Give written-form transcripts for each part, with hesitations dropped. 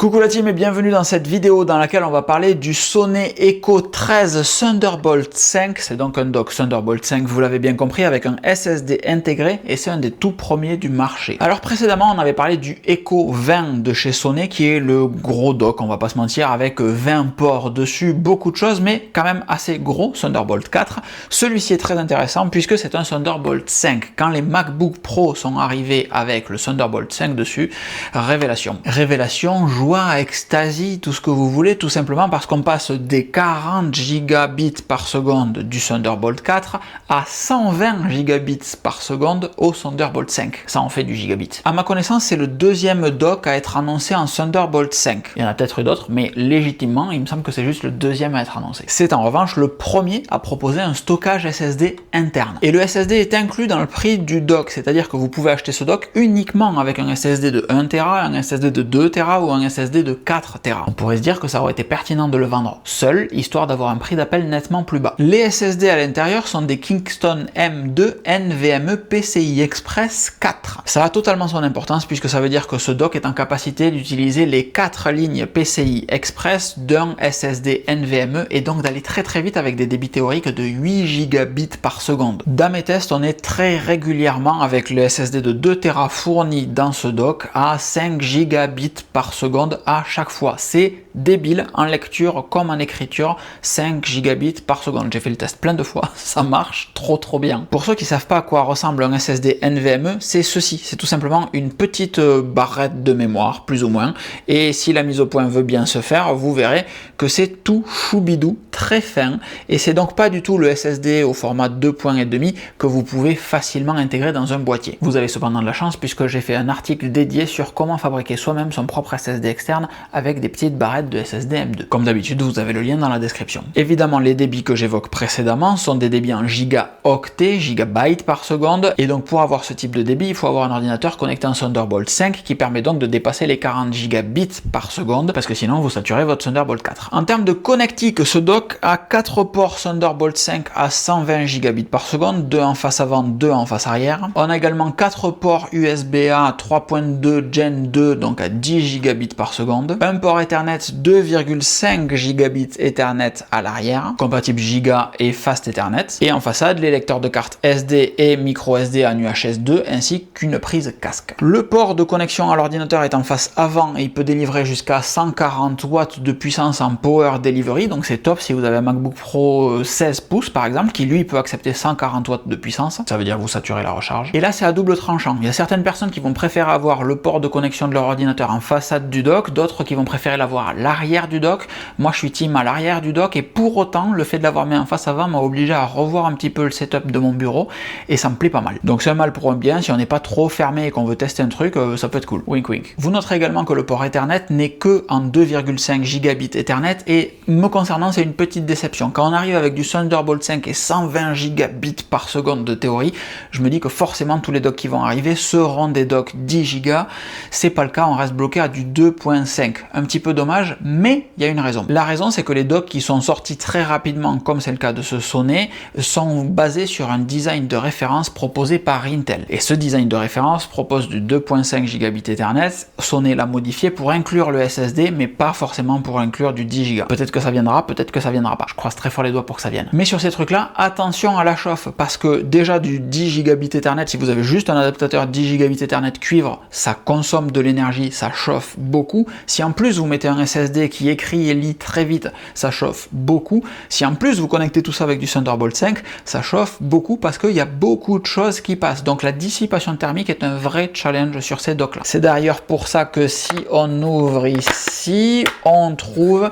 Coucou la team et bienvenue dans cette vidéo dans laquelle on va parler du Sony Echo 13 Thunderbolt 5. C'est donc un dock Thunderbolt 5, vous l'avez bien compris, avec un SSD intégré et c'est un des tout premiers du marché. Alors précédemment, on avait parlé du Echo 20 de chez Sony qui est le gros dock, on va pas se mentir, avec 20 ports dessus, beaucoup de choses, mais quand même assez gros, Thunderbolt 4. Celui-ci est très intéressant puisque c'est un Thunderbolt 5. Quand les MacBook Pro sont arrivés avec le Thunderbolt 5 dessus, révélation. Révélation, joie, extasie, tout ce que vous voulez, tout simplement parce qu'on passe des 40 gigabits par seconde du Thunderbolt 4 à 120 gigabits par seconde au Thunderbolt 5. Ça en fait du gigabit. À ma connaissance, c'est le deuxième dock à être annoncé en Thunderbolt 5. Il y en a peut-être eu d'autres, mais légitimement, il me semble que c'est juste le deuxième à être annoncé. C'est en revanche le premier à proposer un stockage SSD interne. Et le SSD est inclus dans le prix du dock, c'est-à-dire que vous pouvez acheter ce dock uniquement avec un SSD de 1 Tera, un SSD de 2 Tera ou un SSD de 4 Tera. On pourrait se dire que ça aurait été pertinent de le vendre seul, histoire d'avoir un prix d'appel nettement plus bas. Les SSD à l'intérieur sont des Kingston M2 NVMe PCI Express 4. Ça a totalement son importance puisque ça veut dire que ce dock est en capacité d'utiliser les 4 lignes PCI Express d'un SSD NVMe et donc d'aller très vite avec des débits théoriques de 8 gigabits par seconde. Dans mes tests, on est très régulièrement avec le SSD de 2 Tera fourni dans ce dock à 5 gigabits par seconde à chaque fois. C'est débile en lecture comme en écriture, 5 gigabits par seconde. J'ai fait le test plein de fois, ça marche trop bien. Pour ceux qui savent pas à quoi ressemble un SSD NVMe, c'est ceci, c'est tout simplement une petite barrette de mémoire, plus ou moins, et si la mise au point veut bien se faire, vous verrez que c'est tout choubidou, très fin, et c'est donc pas du tout le SSD au format 2.5 que vous pouvez facilement intégrer dans un boîtier. Vous avez cependant de la chance puisque j'ai fait un article dédié sur comment fabriquer soi-même son propre SSD externe avec des petites barrettes de SSD M2. Comme d'habitude, vous avez le lien dans la description. Évidemment, les débits que j'évoque précédemment sont des débits en gigaoctets, gigabytes par seconde, et donc pour avoir ce type de débit, il faut avoir un ordinateur connecté en Thunderbolt 5 qui permet donc de dépasser les 40 gigabits par seconde, parce que sinon vous saturez votre Thunderbolt 4. En termes de connectique, ce dock a 4 ports Thunderbolt 5 à 120 gigabits par seconde, 2 en face avant, 2 en face arrière. On a également 4 ports USB-A 3.2 Gen 2, donc à 10 gigabits par seconde. Un port Ethernet 2,5 gigabits Ethernet à l'arrière, compatible Giga et Fast Ethernet. Et en façade, les lecteurs de cartes SD et micro SD en UHS 2 ainsi qu'une prise casque. Le port de connexion à l'ordinateur est en face avant et il peut délivrer jusqu'à 140 watts de puissance en Power Delivery, donc c'est top si vous avez un MacBook Pro 16 pouces par exemple, qui lui peut accepter 140 watts de puissance, ça veut dire que vous saturez la recharge. Et là c'est à double tranchant, il y a certaines personnes qui vont préférer avoir le port de connexion de leur ordinateur en façade du dock, d'autres qui vont préférer l'avoir à l'arrière du dock. Moi je suis team à l'arrière du dock et pour autant le fait de l'avoir mis en face avant m'a obligé à revoir un petit peu le setup de mon bureau et ça me plaît pas mal. Donc c'est un mal pour un bien, si on n'est pas trop fermé et qu'on veut tester un truc, ça peut être cool. Wink wink. Vous noterez également que le port Ethernet n'est que en 2,5 gigabits Ethernet et me concernant c'est une petite déception. Quand on arrive avec du Thunderbolt 5 et 120 gigabits par seconde de théorie, je me dis que forcément tous les docks qui vont arriver seront des docks 10 gigas. C'est pas le cas, on reste bloqué à du 2.5. Un petit peu dommage, mais il y a une raison. La raison, c'est que les docks qui sont sortis très rapidement, comme c'est le cas de ce Sony, sont basés sur un design de référence proposé par Intel. Et ce design de référence propose du 2.5 gigabits Ethernet. Sony l'a modifié pour inclure le SSD, mais pas forcément pour inclure du 10 gigas. Peut-être que ça viendra, peut-être que ça viendra pas. Je croise très fort les doigts pour que ça vienne. Mais sur ces trucs-là, attention à la chauffe, parce que déjà du 10 gigabits Ethernet, si vous avez juste un adaptateur 10 gigabits Ethernet cuivre, ça consomme de l'énergie, ça chauffe beaucoup. Si en plus vous mettez un SSD qui écrit et lit très vite, ça chauffe beaucoup. Si en plus vous connectez tout ça avec du Thunderbolt 5, ça chauffe beaucoup parce qu'il y a beaucoup de choses qui passent. Donc la dissipation thermique est un vrai challenge sur ces docks là. C'est d'ailleurs pour ça que si on ouvre ici, on trouve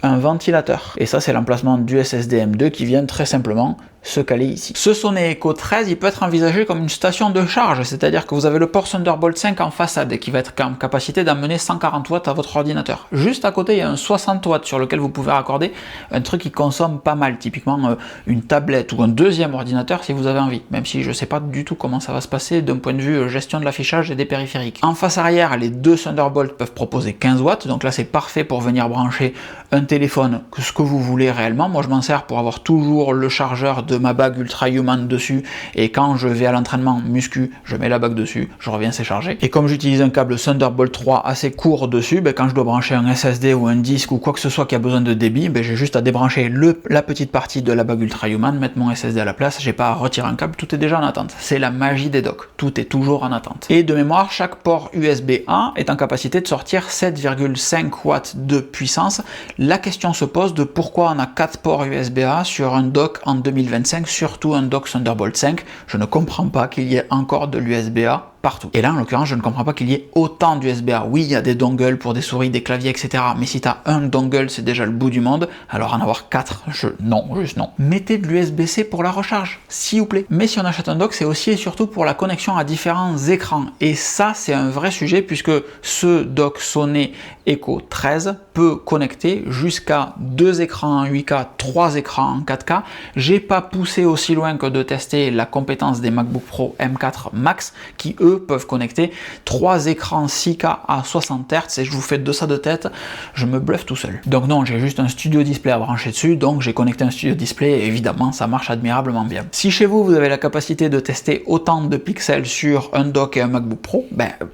un ventilateur. Et ça c'est l'emplacement du SSD M2 qui vient très simplement se caler ici. Ce Sony Echo 13, il peut être envisagé comme une station de charge, c'est-à-dire que vous avez le port Thunderbolt 5 en façade et qui va être en capacité d'amener 140 watts à votre ordinateur. Juste à côté, il y a un 60 watts sur lequel vous pouvez raccorder un truc qui consomme pas mal, typiquement une tablette ou un deuxième ordinateur si vous avez envie, même si je sais pas du tout comment ça va se passer d'un point de vue gestion de l'affichage et des périphériques. En face arrière, les deux Thunderbolt peuvent proposer 15 watts, donc là c'est parfait pour venir brancher un téléphone, ce que vous voulez réellement. Moi je m'en sers pour avoir toujours le chargeur de de ma bague Ultra Human dessus, et quand je vais à l'entraînement muscu, je mets la bague dessus, je reviens, c'est chargé. Et comme j'utilise un câble Thunderbolt 3 assez court dessus, quand je dois brancher un SSD ou un disque ou quoi que ce soit qui a besoin de débit, j'ai juste à débrancher la petite partie de la bague Ultra Human, mettre mon SSD à la place, j'ai pas à retirer un câble, tout est déjà en attente. C'est la magie des docks, tout est toujours en attente. Et de mémoire, chaque port USB-A est en capacité de sortir 7,5 watts de puissance. La question se pose de pourquoi on a 4 ports USB-A sur un dock en 2025, surtout un dock Thunderbolt 5. Je ne comprends pas qu'il y ait encore de l'USB-A partout. Et là, en l'occurrence, je ne comprends pas qu'il y ait autant d'USB-A. Oui, il y a des dongles pour des souris, des claviers, etc. Mais si tu as un dongle, c'est déjà le bout du monde. Alors en avoir 4, non, juste non. Mettez de l'USB-C pour la recharge, s'il vous plaît. Mais si on achète un dock, c'est aussi et surtout pour la connexion à différents écrans. Et ça, c'est un vrai sujet puisque ce dock Sony Echo 13 peut connecter jusqu'à 2 écrans en 8K, 3 écrans en 4K. J'ai pas poussé aussi loin que de tester la compétence des MacBook Pro M4 Max qui, eux, peuvent connecter 3 écrans 6K à 60 Hz et je vous fais de ça de tête, je me bluffe tout seul. Donc non, j'ai juste un Studio Display à brancher dessus, donc j'ai connecté un Studio Display et évidemment ça marche admirablement bien. Si chez vous, vous avez la capacité de tester autant de pixels sur un dock et un MacBook Pro,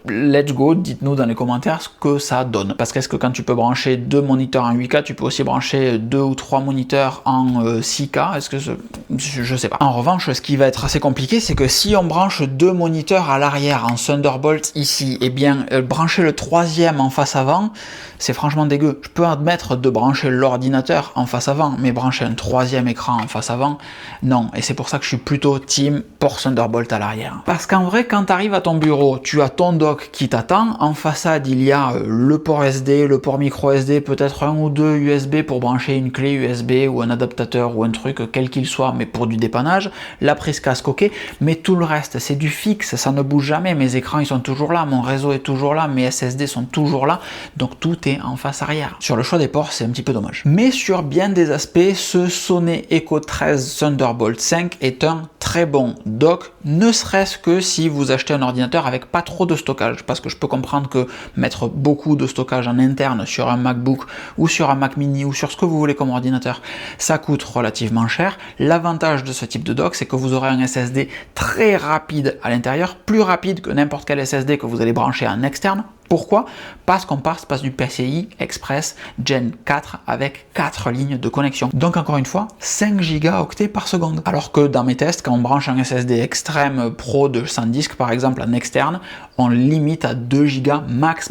let's go, dites-nous dans les commentaires ce que ça donne. Parce qu'est-ce que quand tu peux brancher 2 moniteurs en 8K, tu peux aussi brancher 2 ou 3 moniteurs en 6K, est-ce que je sais pas. En revanche, ce qui va être assez compliqué, c'est que si on branche 2 moniteurs à l'arrière en Thunderbolt ici, et bien brancher le 3e en face avant, c'est franchement dégueu. Je peux admettre de brancher l'ordinateur en face avant, mais brancher un 3e écran en face avant, non. Et c'est pour ça que je suis plutôt team port Thunderbolt à l'arrière. Parce qu'en vrai, quand tu arrives à ton bureau, tu as ton dock qui t'attend. En façade, il y a le port SD, le port micro SD, peut-être un ou deux USB pour brancher une clé USB ou un adaptateur ou un truc, quel qu'il soit, mais pour du dépannage. La prise casque, ok, mais tout le reste, c'est du fixe, ça ne bouge jamais. Mes écrans, ils sont toujours là, mon réseau est toujours là, mes SSD sont toujours là, donc tout est en face arrière. Sur le choix des ports, c'est un petit peu dommage. Mais sur bien des aspects, ce Sony Echo 13 Thunderbolt 5 est un très bon dock, ne serait-ce que si vous achetez un ordinateur avec pas trop de stockage, parce que je peux comprendre que mettre beaucoup de stockage en interne sur un MacBook ou sur un Mac mini ou sur ce que vous voulez comme ordinateur, ça coûte relativement cher. L'avantage de ce type de dock, c'est que vous aurez un SSD très rapide à l'intérieur, plus rapide que n'importe quel SSD que vous allez brancher en externe. Pourquoi? Parce qu'on passe du PCI Express Gen 4 avec 4 lignes de connexion. Donc encore une fois, 5 gigaoctets par seconde. Alors que dans mes tests, quand on branche un SSD extrême pro de 100 disques par exemple en externe, on limite à 2 gigas max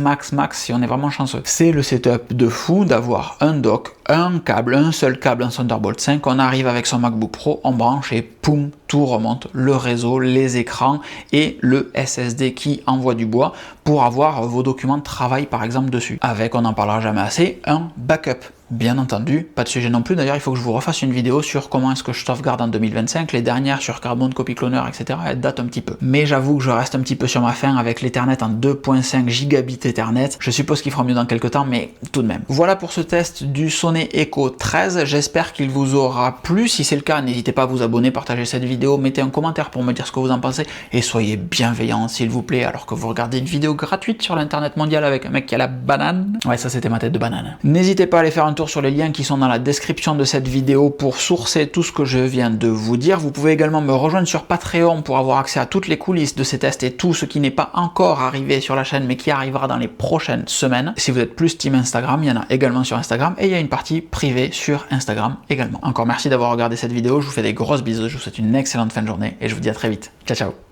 si on est vraiment chanceux. C'est le setup de fou d'avoir un dock, un câble, un seul câble en Thunderbolt 5, on arrive avec son MacBook Pro, on branche et poum, tout remonte, le réseau, les écrans et le SSD qui envoie du bois pour avoir vos documents de travail par exemple dessus. Avec, on n'en parlera jamais assez, un backup. Bien entendu, pas de sujet non plus, d'ailleurs il faut que je vous refasse une vidéo sur comment est-ce que je sauvegarde en 2025, les dernières sur Carbon Copy Cloner, etc. elles datent un petit peu. Mais j'avoue que je reste un petit peu sur ma faim avec l'Ethernet en 2.5 gigabits Ethernet, je suppose qu'il fera mieux dans quelques temps, mais tout de même. Voilà pour ce test du Sony Echo 13, j'espère qu'il vous aura plu, si c'est le cas, n'hésitez pas à vous abonner, partager cette vidéo, mettez un commentaire pour me dire ce que vous en pensez, et soyez bienveillants s'il vous plaît, alors que vous regardez une vidéo gratuite sur l'internet mondial avec un mec qui a la banane. Ouais, ça c'était ma tête de banane. N'hésitez pas à aller faire un tour sur les liens qui sont dans la description de cette vidéo pour sourcer tout ce que je viens de vous dire. Vous pouvez également me rejoindre sur Patreon pour avoir accès à toutes les coulisses de ces tests et tout ce qui n'est pas encore arrivé sur la chaîne mais qui arrivera dans les prochaines semaines. Si vous êtes plus team Instagram, il y en a également sur Instagram et il y a une partie privée sur Instagram également. Encore merci d'avoir regardé cette vidéo, je vous fais des grosses bisous, je vous souhaite une excellente fin de journée et je vous dis à très vite. Ciao ciao.